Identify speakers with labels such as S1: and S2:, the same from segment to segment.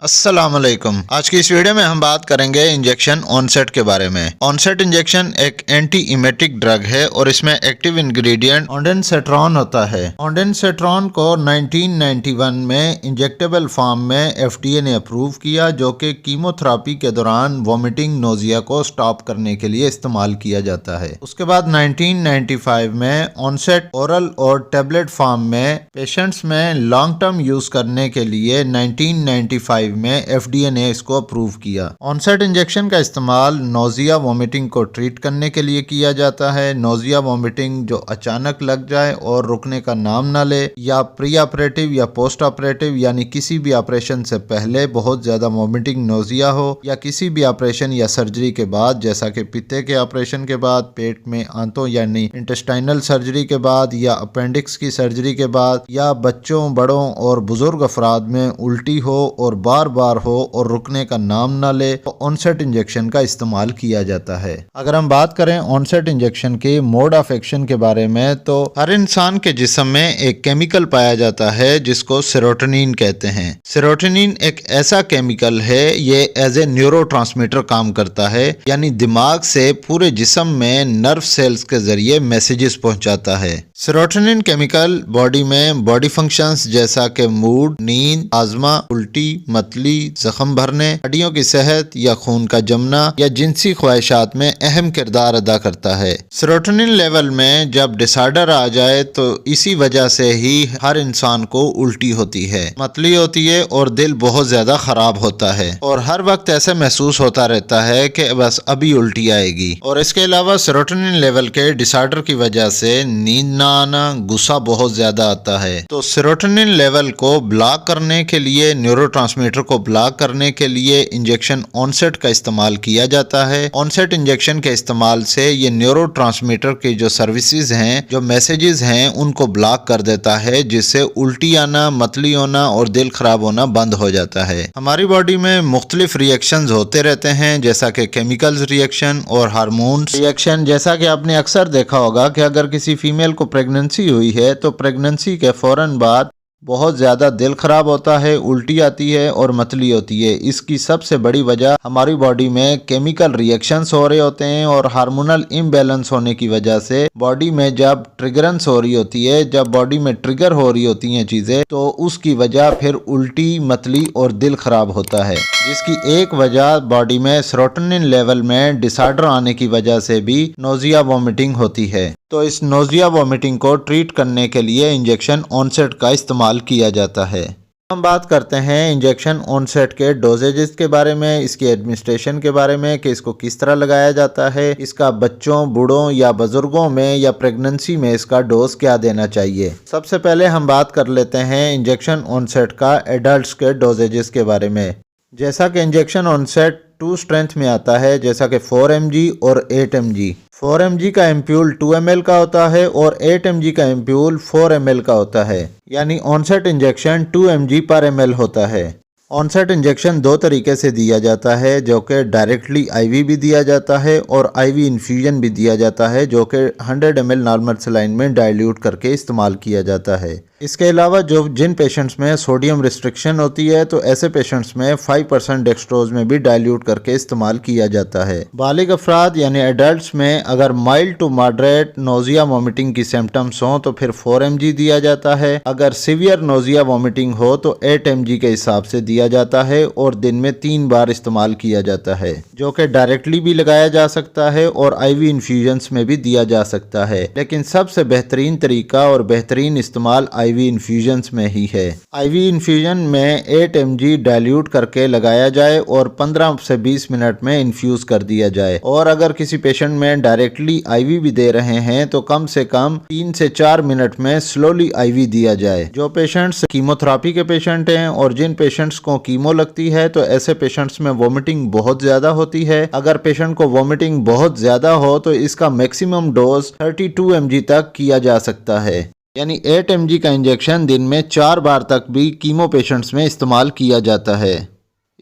S1: السلام علیکم۔ آج کی اس ویڈیو میں ہم بات کریں گے انجیکشن آنسیٹ کے بارے میں۔ آنسیٹ انجیکشن ایک اینٹی ایمیٹک ڈرگ ہے اور اس میں ایکٹیو انگریڈینٹ اونڈینسیٹرون ہوتا ہے۔ اونڈینسیٹرون کو 1991 میں انجیکٹیبل فارم میں FDA نے اپروو کیا، جو کہ کیمو تھراپی کے دوران وومٹنگ نوزیا کو سٹاپ کرنے کے لیے استعمال کیا جاتا ہے۔ اس کے بعد 1995 میں آنسیٹ اورل اور ٹیبلٹ فارم میں پیشنٹس میں لانگ ٹرم یوز کرنے کے لیے 1995 میں FDA نے اس کو اپروو کیا۔ آنسیٹ انجیکشن کا استعمال نوزیا وومٹنگ کو ٹریٹ کرنے کے لیے کیا جاتا ہے۔ نوزیا وومٹنگ جو اچانک لگ جائے اور رکنے کا نام نہ لے، یا پری آپریٹو یا پوسٹ آپریٹو، یعنی کسی بھی آپریشن سے پہلے بہت زیادہ وومٹنگ نوزیا ہو، یا کسی بھی آپریشن یا سرجری کے بعد، جیسا کہ پتے کے آپریشن کے بعد، پیٹ میں آنتوں یعنی انٹسٹائنل سرجری کے بعد، یا اپینڈکس کی سرجری کے بعد، یا بچوں، بڑوں اور بزرگ افراد میں الٹی ہو اور بار بار ہو اور رکنے کا نام نہ لے، تو آنسیٹ انجیکشن کا استعمال کیا جاتا ہے۔ اگر ہم بات کریں آنسیٹ انجیکشن کے موڈ آف ایکشن کے بارے میں، تو ہر انسان کے جسم میں ایک کیمیکل پایا جاتا ہے جس کو سیروٹونین کہتے ہیں۔ سیروٹونین ایک ایسا کیمیکل ہے، یہ ایز اے نیورو ٹرانسمیٹر کام کرتا ہے، یعنی دماغ سے پورے جسم میں نرو سیلز کے ذریعے میسیجز پہنچاتا ہے۔ سیروٹونین کیمیکل باڈی میں باڈی فنکشنز جیسا کہ موڈ، نیند، آزما، الٹی، متلی، زخم بھرنے، ہڈیوں کی صحت یا خون کا جمنا یا جنسی خواہشات میں اہم کردار ادا کرتا ہے۔ سیروٹونین لیول میں جب ڈس آرڈر آ جائے تو اسی وجہ سے ہی ہر انسان کو الٹی ہوتی ہے، متلی ہوتی ہے اور دل بہت زیادہ خراب ہوتا ہے، اور ہر وقت ایسے محسوس ہوتا رہتا ہے کہ بس ابھی الٹی آئے گی۔ اور اس کے علاوہ سیروٹونین لیول کے ڈس آرڈر کی وجہ سے نیند نہ آنا، غصہ بہت زیادہ آتا ہے۔ تو سیروٹونین لیول کو بلاک کرنے کے لیے، نیورو ٹرانسمیٹر کو بلاک کرنے کے لیے انجیکشن آنسیٹ کا استعمال کیا جاتا ہے۔ آنسیٹ انجیکشن کے استعمال سے یہ نیورو ٹرانسمیٹر کی جو سروسز ہیں، جو میسیجز ہیں، ان کو بلاک کر دیتا ہے، جس سے الٹی آنا، متلی ہونا اور دل خراب ہونا بند ہو جاتا ہے۔ ہماری باڈی میں مختلف ری ایکشنز ہوتے رہتے ہیں، جیسا کہ کیمیکلز ری ایکشن اور ہارمونز ری ایکشن۔ جیسا کہ آپ نے اکثر دیکھا ہوگا کہ اگر کسی فیمیل کو پریگننسی ہوئی ہے تو پریگننسی کے فوراً بعد بہت زیادہ دل خراب ہوتا ہے، الٹی آتی ہے اور متلی ہوتی ہے۔ اس کی سب سے بڑی وجہ ہماری باڈی میں کیمیکل ری ایکشنز ہو رہے ہوتے ہیں، اور ہارمونل امبیلنس ہونے کی وجہ سے باڈی میں جب ٹریگرنس ہو رہی ہوتی ہے، جب باڈی میں ٹریگر ہو رہی ہوتی ہیں چیزیں، تو اس کی وجہ پھر الٹی، متلی اور دل خراب ہوتا ہے، جس کی ایک وجہ باڈی میں سیروٹونین لیول میں ڈس آرڈر آنے کی وجہ سے بھی نوزیا وومٹنگ ہوتی ہے۔ تو اس نوزیا وومٹنگ کو ٹریٹ کرنے کے لیے انجیکشن آنسیٹ کا استعمال کیا جاتا ہے۔ ہم بات کرتے ہیں انجیکشن آنسیٹ کے ڈوزیجز کے بارے میں، اس کی ایڈمنسٹریشن کے بارے میں کہ اس کو کس طرح لگایا جاتا ہے، اس کا بچوں، بوڑھوں یا بزرگوں میں یا پریگننسی میں اس کا ڈوز کیا دینا چاہیے۔ سب سے پہلے ہم بات کر لیتے ہیں انجیکشن آنسیٹ کا ایڈلٹس کے ڈوزیجز کے بارے میں۔ جیسا کہ انجیکشن آنسیٹ 2 اسٹرینتھ میں آتا ہے، جیسا کہ 4 mg اور 8 mg۔ 4 mg کا ایمپیول 2 ml کا ہوتا ہے اور 8 mg کا ایمپیول 4 ml کا ہوتا ہے، یعنی آنسیٹ انجیکشن 2 mg پر ml ہوتا ہے۔ آنسیٹ انجیکشن 2 طریقے سے دیا جاتا ہے، جو کہ ڈائریکٹلی IV بھی دیا جاتا ہے اور IV انفیوژن بھی دیا جاتا ہے، جو کہ 100 ml نارمل سلائن میں ڈائلیوٹ کر کے استعمال کیا جاتا ہے۔ اس کے علاوہ جن پیشنٹس میں سوڈیم ریسٹرکشن ہوتی ہے، تو ایسے پیشنٹس میں 5% ڈیکسٹروز میں بھی ڈائلیوٹ کر کے استعمال کیا جاتا ہے۔ بالغ افراد یعنی ایڈلٹس میں اگر مائلڈ ٹو ماڈریٹ نوزیا وومٹنگ کی سمپٹمس ہوں تو پھر 4 mg دیا جاتا ہے۔ اگر سیویئر نوزیا وومٹنگ ہو تو 8 mg کے حساب سے دیا جاتا ہے، اور دن میں 3 بار استعمال کیا جاتا ہے، جو کہ ڈائریکٹلی بھی لگایا جا سکتا ہے اور IV انفیوژنس میں بھی دیا جا سکتا ہے، لیکن سب سے بہترین طریقہ اور بہترین استعمال IV انفیوژنس میں ہی ہے۔ IV انفیوژن میں 8 mg ڈائلیوٹ کر کے لگایا جائے اور 15 سے 20 منٹ میں انفیوز کر دیا جائے، اور اگر کسی پیشنٹ میں ڈائریکٹلی IV بھی دے رہے ہیں تو کم سے کم 3 سے 4 منٹ میں سلولی IV دیا جائے۔ جو پیشنٹس کیمو تھراپی کے پیشنٹ ہیں اور جن پیشنٹس کو کیمو لگتی ہے، تو ایسے پیشنٹس میں وومٹنگ بہت زیادہ ہوتی ہے۔ اگر پیشنٹ کو وومٹنگ بہت زیادہ ہو تو اس کا میکسیمم ڈوز 32 mg تک کیا جا سکتا ہے، یعنی 8 mg کا انجیکشن دن میں 4 بار تک بھی کیمو پیشنٹس میں استعمال کیا جاتا ہے۔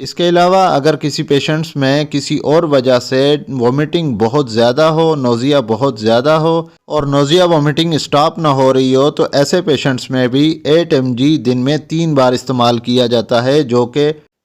S1: اس کے علاوہ اگر کسی پیشنٹس میں کسی اور وجہ سے وومٹنگ بہت زیادہ ہو، نوزیا بہت زیادہ ہو اور نوزیا وومٹنگ اسٹاپ نہ ہو رہی ہو، تو ایسے پیشنٹس میں بھی 8 mg دن میں 3 بار استعمال کیا جاتا ہے، جو کہ